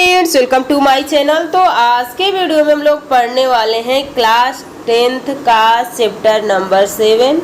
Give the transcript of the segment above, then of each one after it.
Friends, welcome to my channel. तो आज के वीडियो में हम लोग पढ़ने वाले हैं क्लास 10th का चैप्टर नंबर 7।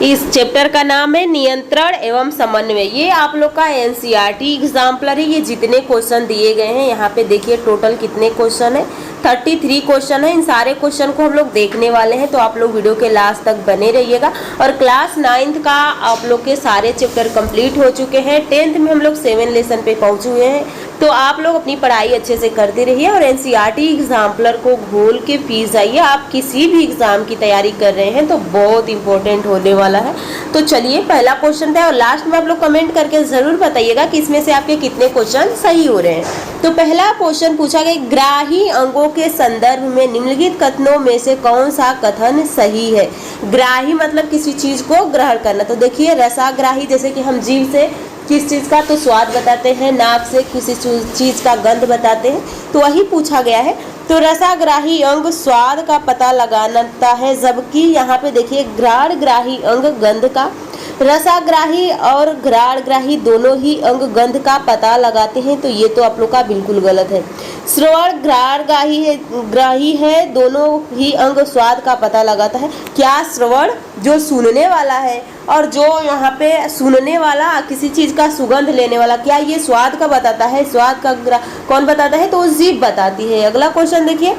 इस चैप्टर का नाम है नियंत्रण एवं समन्वय। ये आप लोग का एनसीईआरटी एग्जाम्पलर है। ये जितने क्वेश्चन दिए गए हैं यहाँ पे देखिए टोटल कितने क्वेश्चन है, 33 क्वेश्चन है। इन सारे क्वेश्चन को हम लोग देखने वाले हैं, तो आप लोग वीडियो के लास्ट तक बने रहिएगा। और क्लास 9th का आप लोग के सारे चैप्टर कंप्लीट हो चुके हैं। 10th में हम लोग 7 लेसन पे पहुंचे हुए हैं, तो आप लोग अपनी पढ़ाई अच्छे से करते रहिए और एनसीईआरटी एग्जाम्पलर को घोल के पी जाइए। आप किसी भी एग्जाम की तैयारी कर रहे हैं तो बहुत इंपॉर्टेंट होने वाला है। तो चलिए पहला क्वेश्चन था और लास्ट में आप लोग कमेंट करके जरूर बताइएगा कि इसमें से आपके कितने क्वेश्चन सही हो रहे हैं। तो पहला क्वेश्चन पूछा गया, ग्राही अंगों के संदर्भ में निम्नलिखित कथनों में से कौन सा कथन सही है। ग्राही मतलब किसी चीज को ग्रहण करना। तो देखिए रसाग्राही, जैसे कि हम जीभ से किस चीज़ का तो स्वाद बताते हैं, नाक से किसी चीज़ का गंध बताते हैं, तो वही पूछा गया है। तो रसाग्राही अंग स्वाद का पता लगाता है, जबकि यहाँ पे देखिए घ्राणग्राही अंग गंध का। रसाग्राही और घ्राणग्राही दोनों ही अंग गंध का पता लगाते हैं, तो ये तो आप लोग का बिल्कुल गलत है। श्रवण घ्राणग्राही है, दोनों ही अंग स्वाद का पता लगाता है। क्या श्रवण जो सुनने वाला है और जो यहाँ पे सुनने वाला किसी चीज का सुगंध लेने वाला, क्या ये स्वाद का बताता है? स्वाद का कौन बताता है? तो जीभ बताती है। अगला क्वेश्चन देखिए,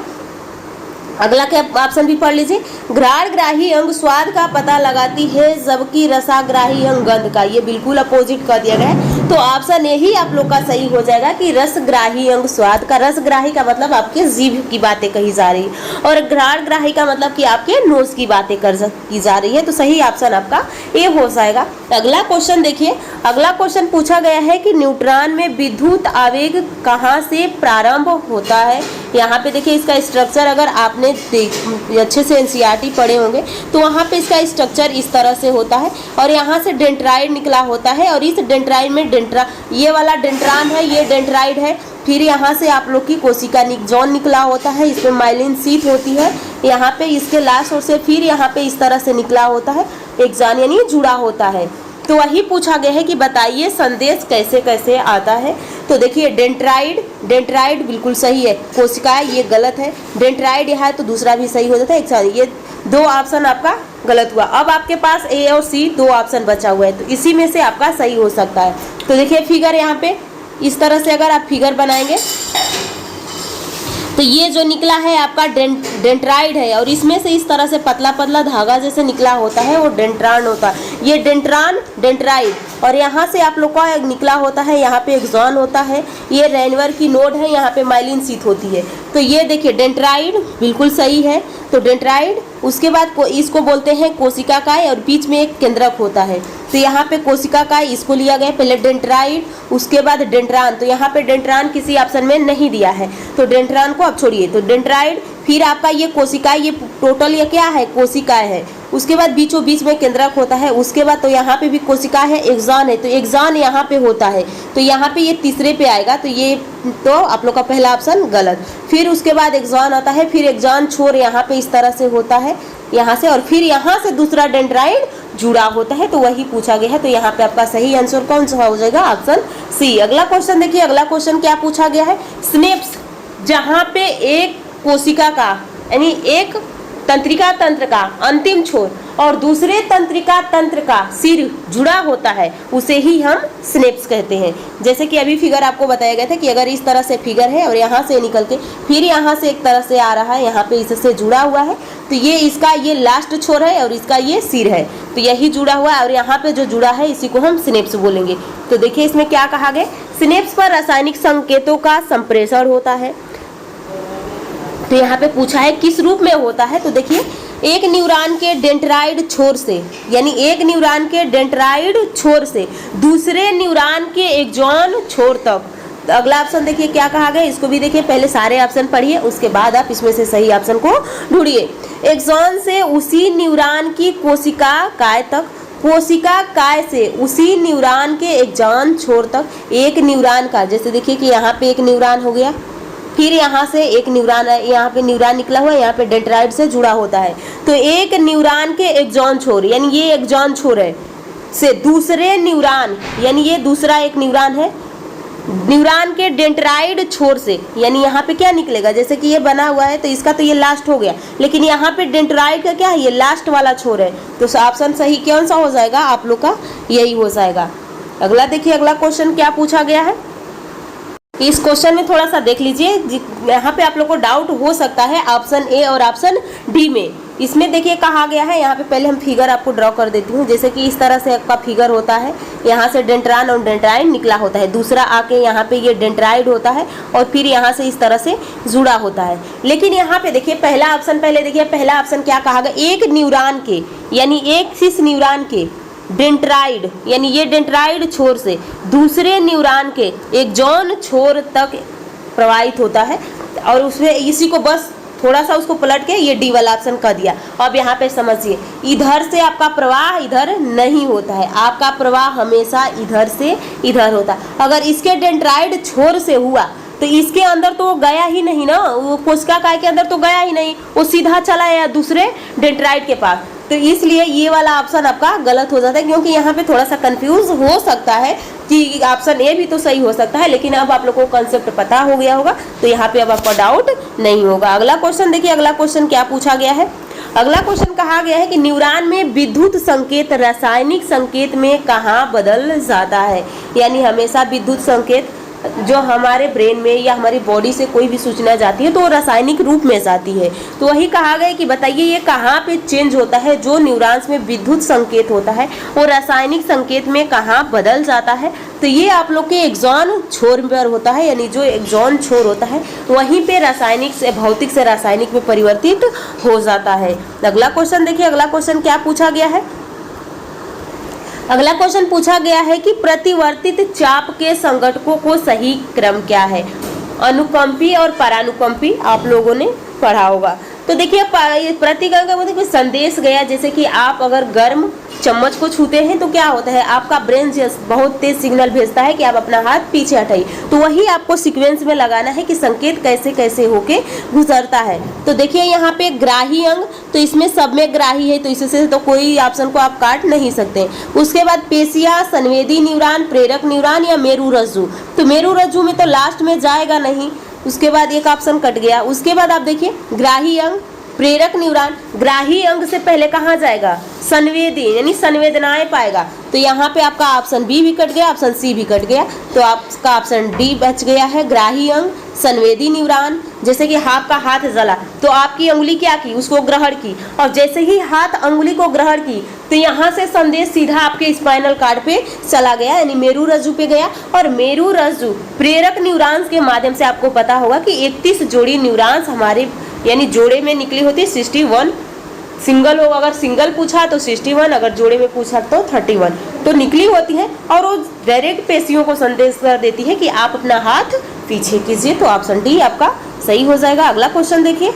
अगला क्या ऑप्शन भी पढ़ लीजिए। घ्राणग्राही अंग स्वाद का पता लगाती है, जबकि रसाग्राही अंग गंध का। ये बिल्कुल अपोजिट कर दिया गया है, तो ऑप्शन यही आप लोग का सही हो जाएगा कि रसग्राही अंग स्वाद का। रसग्राही का मतलब आपके जीभ की बातें कही जा रही है और घ्राणग्राही का मतलब कि आपके नोज की बातें की जा रही है। तो सही ऑप्शन आपका ए हो जाएगा। अगला क्वेश्चन देखिए, अगला क्वेश्चन पूछा गया है कि न्यूट्रॉन में विद्युत आवेग कहाँ से प्रारंभ होता है। यहाँ पे देखिए इसका स्ट्रक्चर अगर आपने अच्छे से एनसीईआरटी पढ़े होंगे तो वहाँ पे इसका स्ट्रक्चर इस तरह से होता है और यहाँ से डेंड्राइड निकला होता है और इस डेंड्राइड में ये वाला डेंड्रान है, ये डेंड्राइड है। फिर यहाँ से आप लोग की कोशिका जॉन निकला होता है, इसमें माइलिन शीथ होती है यहाँ पे इसके लास्ट ओर से। फिर यहाँ पे इस तरह से निकला होता है एक्सॉन, यानी जुड़ा होता है। तो वही पूछा गया है कि बताइए संदेश कैसे कैसे आता है। तो देखिए डेंड्राइड बिल्कुल सही है, कोशिका ये गलत है, डेंड्राइड यहाँ है तो दूसरा भी सही हो जाता है एक्सॉन। ये दो ऑप्शन आपका गलत हुआ। अब आपके पास ए और सी दो ऑप्शन बचा हुआ है, तो इसी में से आपका सही हो सकता है। तो देखिए फिगर यहाँ पे इस तरह से अगर आप फिगर बनाएंगे तो ये जो निकला है आपका डेंड्राइड है और इसमें से इस तरह से पतला पतला धागा जैसे निकला होता है वो डेंड्रान होता है। ये डेंड्राइड और यहाँ से आप लोग का निकला होता है, यहाँ पे एक्सॉन होता है, ये रेनवर की नोड है, यहाँ पे माइलिन शीथ होती है। तो ये देखिए डेंड्राइड बिल्कुल सही है। तो डेंड्राइड, उसके बाद इसको बोलते हैं कोशिका काय और बीच में एक केंद्रक होता है। तो यहाँ पे कोशिका काय इसको लिया गया, पहले डेंड्राइड उसके बाद डेंड्रान। तो यहाँ पे डेंड्रान किसी ऑप्शन में नहीं दिया है, तो डेंड्रान को अब छोड़िए। तो डेंड्राइड, फिर आपका ये कोशिकाएं, ये टोटल ये क्या है? कोशिकाएं है। उसके बाद बीचों बीच में केंद्रक होता है। उसके बाद तो यहाँ पे भी कोशिका है, एक्सॉन है, तो एक्सॉन यहाँ पे होता है, तो यहाँ पे ये तीसरे पे आएगा। तो ये तो आप लोग का पहला ऑप्शन गलत। फिर उसके बाद एक्सॉन आता है, फिर एक्सॉन छोर यहाँ पे इस तरह से होता है यहाँ से, और फिर यहाँ से दूसरा डेंड्राइड जुड़ा होता है। तो वही पूछा गया है, तो यहाँ पे आपका सही आंसर कौन सा हो जाएगा? Option C. अगला क्वेश्चन देखिए, अगला क्वेश्चन क्या पूछा गया है, स्नेप्स, जहाँ पे एक कोशिका का यानी एक तंत्रिका तंत्र का अंतिम छोर और दूसरे तंत्रिका तंत्र का सिर जुड़ा होता है, उसे ही हम स्नेप्स कहते हैं। जैसे कि अभी फिगर आपको बताया गया था कि अगर इस तरह से फिगर है और यहाँ से निकल के फिर यहाँ से एक तरह से आ रहा है, यहाँ पे इससे जुड़ा हुआ है, तो ये इसका ये लास्ट छोर है और इसका ये सिर है, तो यही जुड़ा हुआ है और यहाँ पे जो जुड़ा है इसी को हम स्नेप्स बोलेंगे। तो देखिए इसमें क्या कहा गया, स्नेप्स पर रासायनिक संकेतों का संप्रेषण होता है। तो यहाँ पे पूछा है किस रूप में होता है। तो देखिए एक न्यूरॉन के डेंड्राइड छोर से, यानी एक न्यूरॉन के डेंड्राइड छोर से दूसरे न्यूरॉन के एक्सॉन छोर तक। अगला ऑप्शन देखिए क्या कहा गया, इसको भी देखिए, पहले सारे ऑप्शन पढ़िए उसके बाद आप इसमें से सही ऑप्शन को ढूंढिए। एक्सॉन से उसी न्यूरॉन की कोशिका काय तक, कोशिका काय से उसी न्यूरॉन के एक्सॉन छोर तक। एक न्यूरॉन का, जैसे देखिए कि यहाँ पे एक न्यूरॉन हो गया, फिर यहाँ से एक न्यूरॉन, यहाँ पे न्यूरॉन निकला हुआ है, यहाँ पे डेंड्राइड से जुड़ा होता है। तो एक न्यूरॉन के एक्सॉन छोर, यानी ये एक्सॉन छोर है, से दूसरे न्यूरॉन, यानी ये दूसरा एक न्यूरॉन है, न्यूरॉन के डेंड्राइड छोर से, यानी यहाँ पे क्या निकलेगा, जैसे कि ये बना हुआ है तो इसका तो ये लास्ट हो गया, लेकिन यहाँ पे डेंड्राइड का क्या है, ये लास्ट वाला छोर है, तो ऑप्शन सही कौन सा हो जाएगा आप लोग का, यही हो जाएगा। अगला देखिए, अगला क्वेश्चन क्या पूछा गया है। इस क्वेश्चन में थोड़ा सा देख लीजिए, यहाँ पे आप लोग को डाउट हो सकता है ऑप्शन ए और ऑप्शन डी में। इसमें देखिए कहा गया है, यहाँ पे पहले हम फिगर आपको ड्रॉ कर देती हूँ, जैसे कि इस तरह से आपका फिगर होता है, यहाँ से डेंड्रान और डेंड्राइड निकला होता है, दूसरा आके यहाँ पे ये डेंड्राइड होता है और फिर यहाँ से इस तरह से जुड़ा होता है। लेकिन यहाँ पे देखिए पहला ऑप्शन, पहले देखिए पहला ऑप्शन क्या कहा गया, एक न्यूरॉन के यानी एक सिस न्यूरॉन के डेंड्राइड यानी ये डेंड्राइड छोर से दूसरे न्यूरॉन के एक्सॉन छोर तक प्रवाहित होता है, और उसमें इसी को बस थोड़ा सा उसको पलट के ये डी वाला ऑप्शन कर दिया। अब यहाँ पे समझिए, इधर से आपका प्रवाह इधर नहीं होता है, आपका प्रवाह हमेशा इधर से इधर होता है। अगर इसके डेंड्राइड छोर से हुआ तो इसके अंदर तो वो गया ही नहीं ना, वो कोशिका काय के अंदर तो गया ही नहीं, वो सीधा चला गया दूसरे डेंड्राइड के पास, तो इसलिए ये वाला ऑप्शन आपका गलत हो जाता है, क्योंकि यहाँ पे थोड़ा सा कंफ्यूज हो सकता है कि ऑप्शन ए भी तो सही हो सकता है, लेकिन अब आप लोग को कंसेप्ट पता हो गया होगा, तो यहाँ पे अब आपका डाउट नहीं होगा। अगला क्वेश्चन देखिए, अगला क्वेश्चन क्या पूछा गया है। अगला क्वेश्चन कहा गया है कि न्यूरॉन में विद्युत संकेत रासायनिक संकेत में कहाँ बदल जाता है, यानी हमेशा विद्युत संकेत जो हमारे ब्रेन में या हमारी बॉडी से कोई भी सूचना जाती है तो वो रासायनिक रूप में जाती है, तो वही कहा गया कि बताइए ये कहाँ पे चेंज होता है, जो न्यूरॉन्स में विद्युत संकेत होता है वो रासायनिक संकेत में कहाँ बदल जाता है। तो ये आप लोग के एक्सॉन छोर पर होता है, यानी जो एक्सॉन छोर होता है वहीं पे रासायनिक से भौतिक से रासायनिक में परिवर्तित हो जाता है। अगला क्वेश्चन देखिए, अगला क्वेश्चन क्या पूछा गया है। अगला क्वेश्चन पूछा गया है कि प्रतिवर्तित चाप के संघटकों को सही क्रम क्या है। अनुकंपी और परानुकंपी आप लोगों ने पढ़ा होगा। तो देखिए प्रतिक्रिया का मतलब संदेश गया, जैसे कि आप अगर गर्म चम्मच को छूते हैं तो क्या होता है, आपका ब्रेन बहुत तेज सिग्नल भेजता है कि आप अपना हाथ पीछे हटाइए, तो वही आपको सीक्वेंस में लगाना है कि संकेत कैसे कैसे होके गुजरता है। तो देखिए यहाँ पे ग्राही अंग, तो इसमें सब में ग्राही है, तो इससे तो कोई ऑप्शन को आप काट नहीं सकते। उसके बाद पेशिया, संवेदी न्यूरॉन, प्रेरक न्यूरॉन या मेरु रज्जु, तो मेरु रज्जु में तो लास्ट में जाएगा नहीं, उसके बाद एक ऑप्शन कट गया। उसके बाद आप देखिए ग्राही अंग, प्रेरक न्यूरॉन, ग्राही अंग से पहले कहाँ जाएगा, संवेदी यानी संवेदनाएं पाएगा, तो यहाँ पे आपका ऑप्शन बी भी कट गया, ऑप्शन सी भी कट गया, तो आपका ऑप्शन डी बच गया है ग्राही अंग, संवेदी न्यूरॉन। जैसे कि आपका हाथ जला तो आपकी उंगली क्या की, उसको ग्रहण की, और जैसे ही हाथ उंगली को ग्रहण की तो यहाँ से संदेश सीधा आपके स्पाइनल कार्ड पे चला गया, यानी मेरु रज्जु पे गया, और मेरु रज्जु प्रेरक न्यूरॉन्स के माध्यम से आपको पता होगा कि 31 जोड़ी न्यूरॉन्स हमारे यानी जोड़े में निकली होती है 61, सिंगल हो अगर सिंगल पूछा तो 61, अगर जोड़े में पूछा तो 31, तो निकली होती है, और वो डायरेक्ट पेशियों को संदेश कर देती है कि आप अपना हाथ पीछे कीजिए, तो ऑप्शन डी आपका सही हो जाएगा। अगला क्वेश्चन देखिए,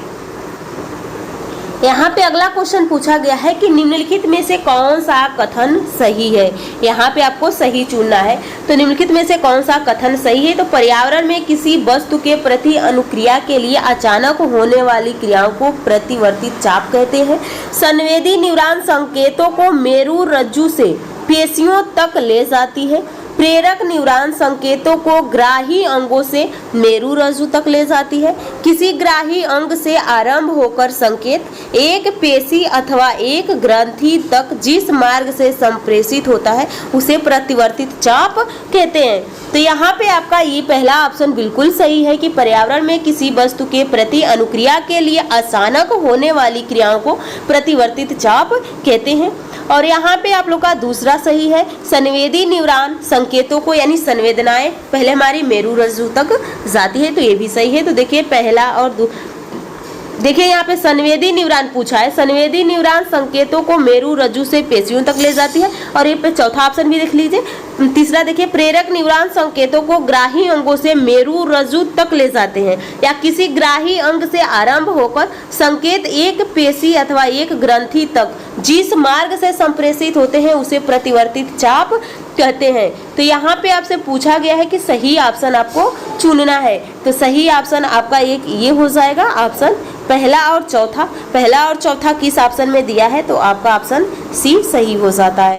यहाँ पे अगला क्वेश्चन पूछा गया है कि निम्नलिखित में से कौन सा कथन सही है। यहाँ पे आपको सही चुनना है, तो निम्नलिखित में से कौन सा कथन सही है। तो पर्यावरण में किसी वस्तु के प्रति अनुक्रिया के लिए अचानक होने वाली क्रियाओं को प्रतिवर्तित चाप कहते हैं। संवेदी न्यूरॉन संकेतों को मेरु रज्जु से पेशियों तक ले जाती है। प्रेरक न्यूरॉन संकेतों को ग्राही अंगों से मेरु रज्जु तक ले जाती है। किसी ग्राही अंग से आरंभ होकर संकेत एक पेशी अथवा एक ग्रंथि तक जिस मार्ग से संप्रेषित होता है उसे प्रतिवर्तित चाप कहते हैं। तो यहाँ पे आपका ये पहला ऑप्शन बिल्कुल सही है कि पर्यावरण में किसी वस्तु के प्रति अनुक्रिया के लिए अचानक होने वाली क्रियाओं को प्रतिवर्तित चाप कहते हैं। और यहाँ पे आप लोग का दूसरा सही है, संवेदी न्यूरॉन संकेतों को यानी संवेदनाएं पहले हमारी मेरु रज्जु तक जाती है, तो ये भी सही है। तो देखिए पहला और देखिए यहाँ पे संवेदी न्यूरॉन पूछा है, संवेदी न्यूरॉन संकेतों को मेरु रज्जु से पेशियों तक ले जाती है, और ये पे चौथा ऑप्शन भी देख लीजिए। तीसरा देखिए प्रेरक न्यूरॉन संकेतों को ग्राही अंगों से मेरु रज्जु तक ले जाते हैं, या किसी ग्राही अंग से आरंभ होकर संकेत एक पेशी अथवा एक ग्रंथि तक जिस मार्ग से संप्रेषित होते हैं उसे प्रतिवर्तित चाप कहते हैं। तो यहाँ पे आपसे पूछा गया है कि सही ऑप्शन आपको चुनना है, तो सही ऑप्शन आपका एक ये हो जाएगा ऑप्शन पहला और चौथा। पहला और चौथा किस ऑप्शन में दिया है, तो आपका ऑप्शन सी सही हो जाता है।